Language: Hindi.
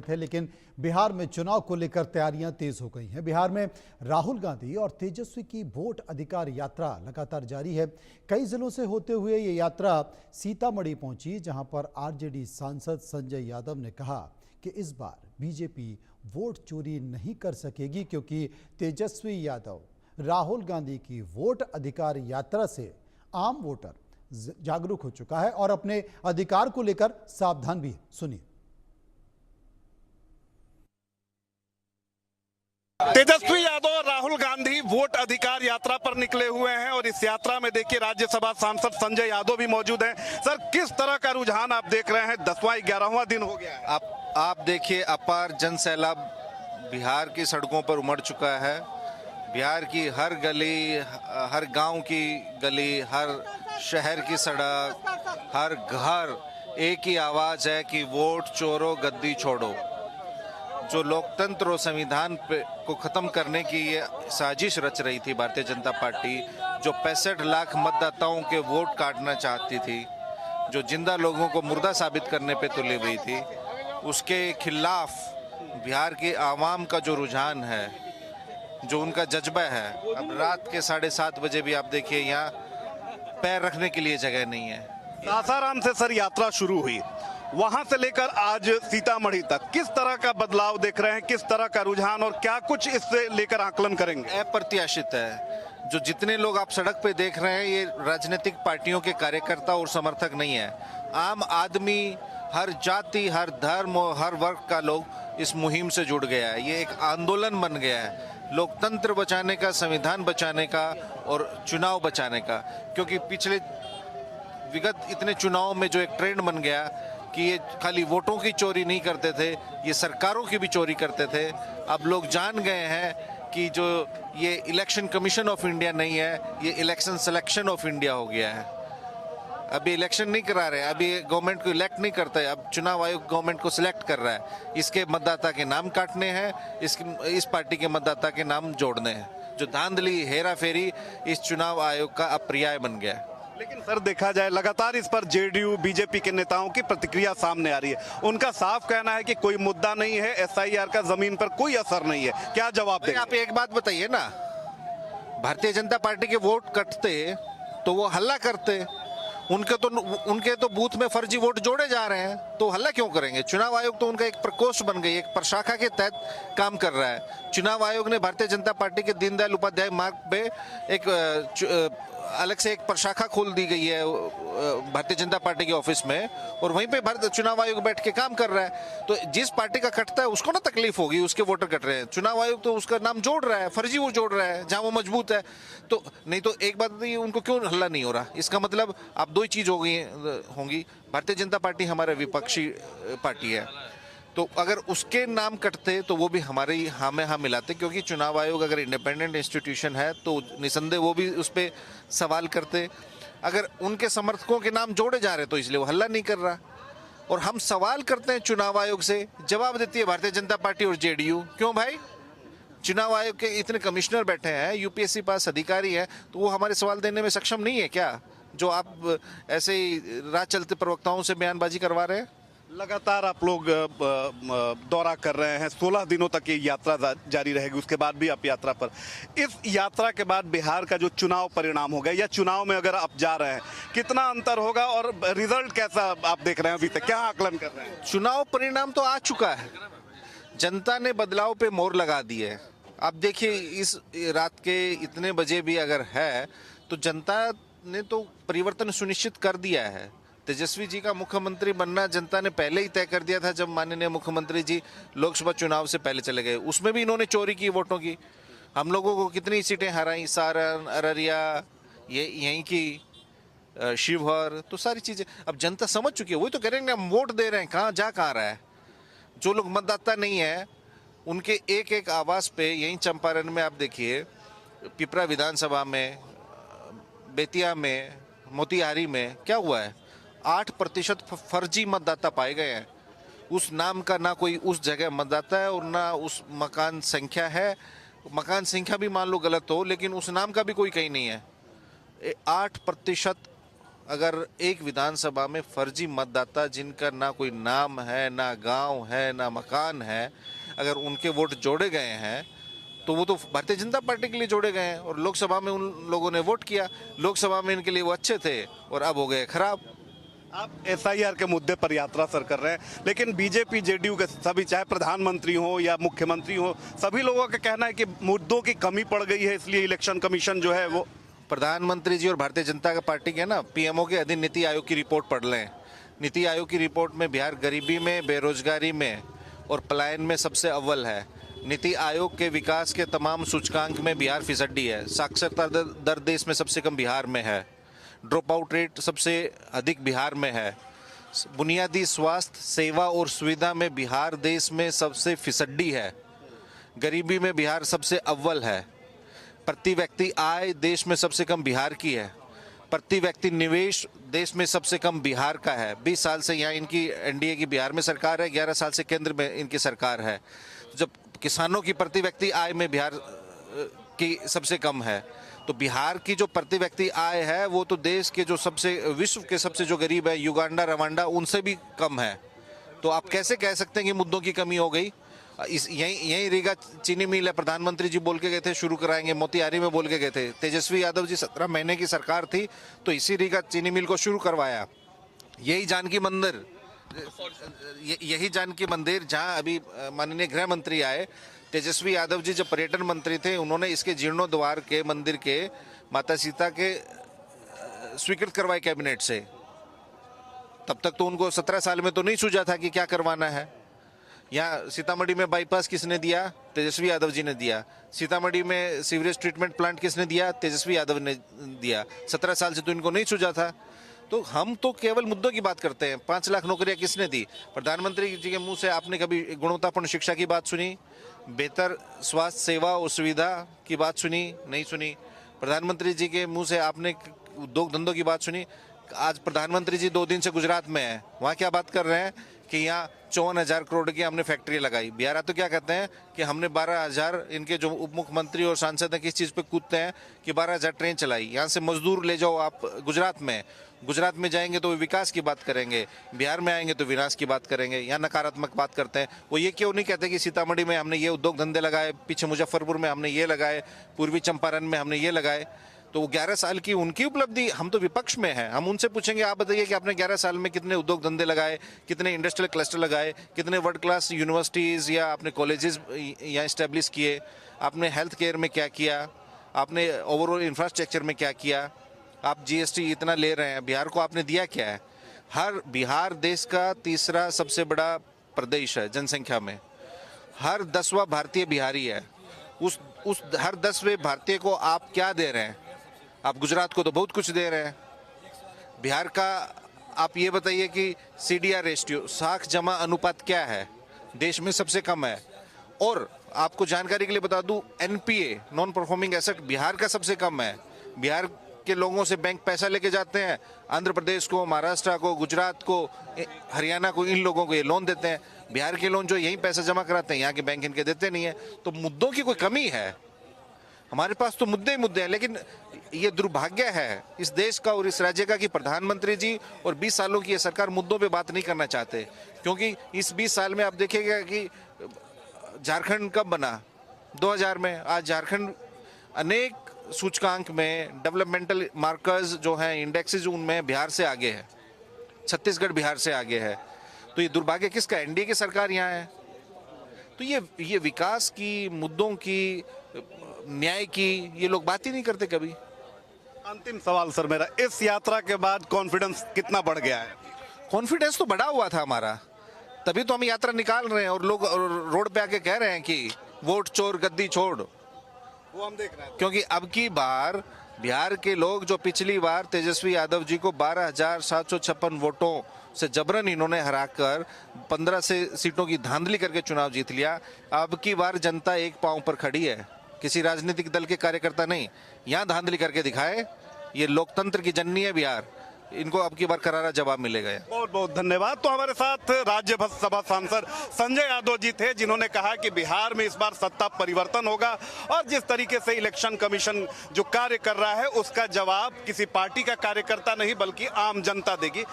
थे, लेकिन बिहार में चुनाव को लेकर तैयारियां तेज हो गई हैं। बिहार में राहुल गांधी और तेजस्वी की वोट अधिकार यात्रा लगातार जारी है। कई जिलों से होते हुए ये यात्रा सीतामढ़ी पहुंची, जहां पर आरजेडी सांसद संजय यादव ने कहा कि इस बार बीजेपी वोट चोरी नहीं कर सकेगी, क्योंकि तेजस्वी यादव राहुल गांधी की वोट अधिकार यात्रा से आम वोटर जागरूक हो चुका है और अपने अधिकार को लेकर सावधान भी है। सुनिए। तेजस्वी यादव और राहुल गांधी वोट अधिकार यात्रा पर निकले हुए हैं और इस यात्रा में देखिए राज्यसभा सांसद संजय यादव भी मौजूद हैं। सर, किस तरह का रुझान आप देख रहे हैं? 10वां 11वां दिन हो गया है। आप देखिए, अपार जन सैलाब बिहार की सड़कों पर उमड़ चुका है। बिहार की हर गली, हर गांव की गली, हर शहर की सड़क, हर घर एक ही आवाज है कि वोट चोरो गद्दी छोड़ो। जो लोकतंत्र और संविधान को खत्म करने की ये साजिश रच रही थी भारतीय जनता पार्टी, जो 65 लाख मतदाताओं के वोट काटना चाहती थी, जो जिंदा लोगों को मुर्दा साबित करने पे तुली हुई थी, उसके खिलाफ बिहार की आवाम का जो रुझान है, जो उनका जज्बा है, अब रात के 7:30 बजे भी आप देखिए यहाँ पैर रखने के लिए जगह नहीं है। सासाराम से सर यात्रा शुरू हुई, वहां से लेकर आज सीतामढ़ी तक किस तरह का बदलाव देख रहे हैं? किस तरह का रुझान और क्या कुछ इससे लेकर आकलन करेंगे? अप्रत्याशित है। जो जितने लोग आप सड़क पे देख रहे हैं, ये राजनीतिक पार्टियों के कार्यकर्ता और समर्थक नहीं है। आम आदमी, हर जाति, हर धर्म और हर वर्ग का लोग इस मुहिम से जुड़ गया है। ये एक आंदोलन बन गया है, लोकतंत्र बचाने का, संविधान बचाने का और चुनाव बचाने का। क्योंकि पिछले विगत इतने चुनाव में जो एक ट्रेंड बन गया कि ये खाली वोटों की चोरी नहीं करते थे, ये सरकारों की भी चोरी करते थे। अब लोग जान गए हैं कि जो ये इलेक्शन कमीशन ऑफ इंडिया नहीं है, ये इलेक्शन सिलेक्शन ऑफ इंडिया हो गया है। अभी इलेक्शन नहीं करा रहे, अभी गवर्नमेंट को इलेक्ट नहीं करता है, अब चुनाव आयोग गवर्नमेंट को सिलेक्ट कर रहा है। इसके मतदाता के नाम काटने हैं, इस पार्टी के मतदाता के नाम जोड़ने हैं। जो धांधली, हेरा फेरी इस चुनाव आयोग का अपर्याय बन गया है। लेकिन सर, देखा जाए लगातार इस पर जेडीयू बीजेपी के नेताओं की प्रतिक्रिया सामने आ रही है। उनका साफ कहना है कि कोई मुद्दा नहीं है, एसआईआर का जमीन पर कोई असर नहीं है। क्या जवाब देंगे? आप एक बात बताइए ना, भारतीय जनता पार्टी के वोट कटते तो वो हल्ला करते, उनके तो बूथ में फर्जी वोट जोड़े जा रहे हैं, तो हल्ला क्यों करेंगे? चुनाव आयोग तो उनका एक प्रकोष्ठ बन गई, एक प्रशाखा के तहत काम कर रहा है। चुनाव आयोग ने भारतीय जनता पार्टी के दीनदयाल उपाध्याय मार्ग पे एक अलग से एक प्रशाखा खोल दी गई है भारतीय जनता पार्टी के ऑफिस में, और वहीं पे भारत चुनाव आयोग बैठ के काम कर रहा है। तो जिस पार्टी का कटता है उसको ना तकलीफ होगी, उसके वोटर कट रहे हैं। चुनाव आयोग तो उसका नाम जोड़ रहा है, फर्जी वो जोड़ रहा है जहां वो मजबूत है। तो नहीं तो एक बात बताइए, उनको क्यों हल्ला नहीं हो रहा? इसका मतलब आप दो ही चीज होंगी, भारतीय जनता पार्टी हमारा विपक्षी पार्टी है, तो अगर उसके नाम कटते तो वो भी हमारे हाँ में हाँ मिलाते, क्योंकि चुनाव आयोग अगर इंडिपेंडेंट इंस्टीट्यूशन है तो निसंदेह वो भी उस पर सवाल करते। अगर उनके समर्थकों के नाम जोड़े जा रहे तो इसलिए वो हल्ला नहीं कर रहा। और हम सवाल करते हैं चुनाव आयोग से, जवाब देती है भारतीय जनता पार्टी और जेडीयू। क्यों भाई? चुनाव आयोग के इतने कमिश्नर बैठे हैं, यूपीएससी पास अधिकारी हैं, तो वो हमारे सवाल देने में सक्षम नहीं है क्या? जो आप ऐसे ही राह चलते प्रवक्ताओं से बयानबाजी करवा रहे हैं। लगातार आप लोग दौरा कर रहे हैं, 16 दिनों तक ये यात्रा जारी रहेगी, उसके बाद भी आप यात्रा पर। इस यात्रा के बाद बिहार का जो चुनाव परिणाम होगा, या चुनाव में अगर आप जा रहे हैं, कितना अंतर होगा और रिजल्ट कैसा आप देख रहे हैं? अभी तक क्या आकलन कर रहे हैं? चुनाव परिणाम तो आ चुका है, जनता ने बदलाव पे मोहर लगा दी है। आप देखिए, इस रात के इतने बजे भी अगर है तो जनता ने तो परिवर्तन सुनिश्चित कर दिया है। तेजस्वी जी का मुख्यमंत्री बनना जनता ने पहले ही तय कर दिया था, जब माननीय मुख्यमंत्री जी लोकसभा चुनाव से पहले चले गए। उसमें भी इन्होंने चोरी की वोटों की। हम लोगों को कितनी सीटें हराई, सारण, अररिया, ये यहीं की शिवहर, तो सारी चीजें अब जनता समझ चुकी है। वही तो कह रहे हैं, हम वोट दे रहे हैं, कहाँ रहा है? जो लोग मतदाता नहीं है उनके एक एक आवास पे, यहीं चंपारण में आप देखिए, पिपरा विधानसभा में, बेतिया में, मोतिहारी में क्या हुआ है? 8% फर्जी मतदाता पाए गए हैं। उस नाम का ना कोई उस जगह मतदाता है और ना उस मकान संख्या है। मकान संख्या भी मान लो गलत हो, लेकिन उस नाम का भी कोई कहीं नहीं है। 8% अगर एक विधानसभा में फर्जी मतदाता जिनका ना कोई नाम है, ना गांव है, ना मकान है, अगर उनके वोट जोड़े गए हैं तो वो तो भारतीय जनता पार्टी के लिए जोड़े गए हैं और लोकसभा में उन लोगों ने वोट किया। लोकसभा में इनके लिए वो अच्छे थे और अब हो गए खराब। आप एसआईआर के मुद्दे पर यात्रा सर कर रहे हैं, लेकिन बीजेपी जेडीयू के सभी, चाहे प्रधानमंत्री हो या मुख्यमंत्री हो, सभी लोगों का कहना है कि मुद्दों की कमी पड़ गई है, इसलिए इलेक्शन कमीशन जो है वो। प्रधानमंत्री जी और भारतीय जनता पार्टी के ना पीएमओ के अधीन नीति आयोग की रिपोर्ट पढ़ लें। नीति आयोग की रिपोर्ट में बिहार गरीबी में, बेरोजगारी में और पलायन में सबसे अव्वल है। नीति आयोग के विकास के तमाम सूचकांक में बिहार फिसड्डी है। साक्षरता दर देश में सबसे कम बिहार में है। ड्रॉप आउट रेट सबसे अधिक बिहार में है। बुनियादी स्वास्थ्य सेवा और सुविधा में बिहार देश में सबसे फिसड्डी है। गरीबी में बिहार सबसे अव्वल है। प्रति व्यक्ति आय देश में सबसे कम बिहार की है। प्रति व्यक्ति निवेश देश में सबसे कम बिहार का है। 20 साल से यहाँ इनकी एनडीए की बिहार में सरकार है, 11 साल से केंद्र में इनकी सरकार है। जब किसानों की प्रति व्यक्ति आय में बिहार की सबसे कम है, तो बिहार की जो प्रति व्यक्ति आय है वो तो देश के जो सबसे, विश्व के सबसे जो गरीब है, युगांडा, रवांडा, उनसे भी कम है। तो आप कैसे कह सकते हैं कि मुद्दों की कमी हो गई? यही रीगा चीनी मिल है, प्रधानमंत्री जी बोल के गए थे शुरू कराएंगे, मोतिहारी में बोल के गए थे। तेजस्वी यादव जी 17 महीने की सरकार थी तो इसी रीगा चीनी मिल को शुरू करवाया। यही जानकी मंदिर जहां अभी माननीय गृह मंत्री आए, तेजस्वी यादव जी जब पर्यटन मंत्री थे, उन्होंने इसके जीर्णोद्वार के मंदिर के माता सीता के स्वीकृत करवाए कैबिनेट से। तब तक तो उनको 17 साल में तो नहीं सूझा था कि क्या करवाना है। यहाँ सीतामढ़ी में बाईपास किसने दिया? तेजस्वी यादव जी ने दिया। सीतामढ़ी में सीवरेज ट्रीटमेंट प्लांट किसने दिया? तेजस्वी यादव ने दिया। 17 साल से तो इनको नहीं सूझा था। तो हम तो केवल मुद्दों की बात करते हैं। 5 लाख नौकरियां किसने दी? प्रधानमंत्री जी के मुंह से आपने कभी गुणवत्तापूर्ण शिक्षा की बात सुनी? बेहतर स्वास्थ्य सेवा और सुविधा की बात सुनी? नहीं सुनी। प्रधानमंत्री जी के मुंह से आपने उद्योग धंधों की बात सुनी? आज प्रधानमंत्री जी 2 दिन से गुजरात में हैं, वहाँ क्या बात कर रहे हैं कि यहाँ 54,000 करोड़ की हमने फैक्ट्री लगाई। बिहार तो क्या कहते हैं कि हमने 12,000, इनके जो उप मुख्यमंत्री और सांसद हैं किस चीज़ पे कूदते हैं कि 12,000 ट्रेन चलाई। यहाँ से मजदूर ले जाओ आप गुजरात में जाएंगे तो विकास की बात करेंगे, बिहार में आएंगे तो विनाश की बात करेंगे। यहाँ नकारात्मक बात करते हैं। वो ये क्यों नहीं कहते कि सीतामढ़ी में हमने ये उद्योग धंधे लगाए, पीछे मुजफ्फरपुर में हमने ये लगाए, पूर्वी चंपारण में हमने ये लगाए। तो 11 साल की उनकी उपलब्धि, हम तो विपक्ष में हैं, हम उनसे पूछेंगे आप बताइए कि आपने 11 साल में कितने उद्योग धंधे लगाए, कितने इंडस्ट्रियल क्लस्टर लगाए, कितने वर्ल्ड क्लास यूनिवर्सिटीज़ या आपने कॉलेजेस यहाँ इस्टेब्लिश किए, आपने हेल्थ केयर में क्या किया, आपने ओवरऑल इंफ्रास्ट्रक्चर में क्या किया। आप जीएसटी इतना ले रहे हैं, बिहार को आपने दिया क्या है? बिहार देश का तीसरा सबसे बड़ा प्रदेश है जनसंख्या में। हर 10वां भारतीय बिहारी है। उस हर 10वें भारतीय को आप क्या दे रहे हैं? आप गुजरात को तो बहुत कुछ दे रहे हैं। बिहार का आप ये बताइए कि सीडीआर रेशियो, साख जमा अनुपात क्या है? देश में सबसे कम है। और आपको जानकारी के लिए बता दूं, NPA, non performing asset, Bihar का सबसे कम है। बिहार के लोगों से बैंक पैसा लेके जाते हैं, आंध्र प्रदेश को, महाराष्ट्र को, गुजरात को, हरियाणा को, इन लोगों को ये लोन देते हैं। बिहार के लोन जो यहीं पैसा जमा कराते हैं, यहाँ के बैंक इनके देते नहीं है। तो मुद्दों की कोई कमी है? हमारे पास तो मुद्दे ही मुद्दे हैं। लेकिन ये दुर्भाग्य है इस देश का और इस राज्य का कि प्रधानमंत्री जी और 20 सालों की ये सरकार मुद्दों पे बात नहीं करना चाहते। क्योंकि इस 20 साल में आप देखिएगा कि झारखंड कब बना? 2000 में। आज झारखंड अनेक सूचकांक में, डेवलपमेंटल मार्कर्स जो हैं, इंडेक्सेस, उनमें बिहार से आगे है। छत्तीसगढ़ बिहार से आगे है। तो ये दुर्भाग्य किसका? एनडीए की सरकार यहाँ है। तो ये विकास की, मुद्दों की, न्याय की ये लोग बात ही नहीं करते कभी। अंतिम सवाल सर मेरा, इस यात्रा के बाद कॉन्फिडेंस कितना बढ़ गया है? कॉन्फिडेंस तो बढ़ा हुआ था हमारा, तभी तो हम यात्रा निकाल रहे हैं और लोग रोड पे आके कह रहे हैं कि वोट चोर गद्दी छोड़। वो हम देख रहे हैं। क्योंकि अब की बार बिहार के लोग, जो पिछली बार तेजस्वी यादव जी को 12,756 वोटों से जबरन इन्होंने हराकर 15 से सीटों की धांधली करके चुनाव जीत लिया, अब की बार जनता एक पांव पर खड़ी है। किसी राजनीतिक दल के कार्यकर्ता नहीं, यहाँ धांधली करके दिखाए। ये लोकतंत्र की जननी है बिहार। इनको अब की बार करारा जवाब मिलेगा। बहुत बहुत धन्यवाद। तो हमारे साथ राज्यसभा सांसद संजय यादव जी थे, जिन्होंने कहा कि बिहार में इस बार सत्ता परिवर्तन होगा और जिस तरीके से इलेक्शन कमीशन जो कार्य कर रहा है उसका जवाब किसी पार्टी का कार्यकर्ता नहीं बल्कि आम जनता देगी।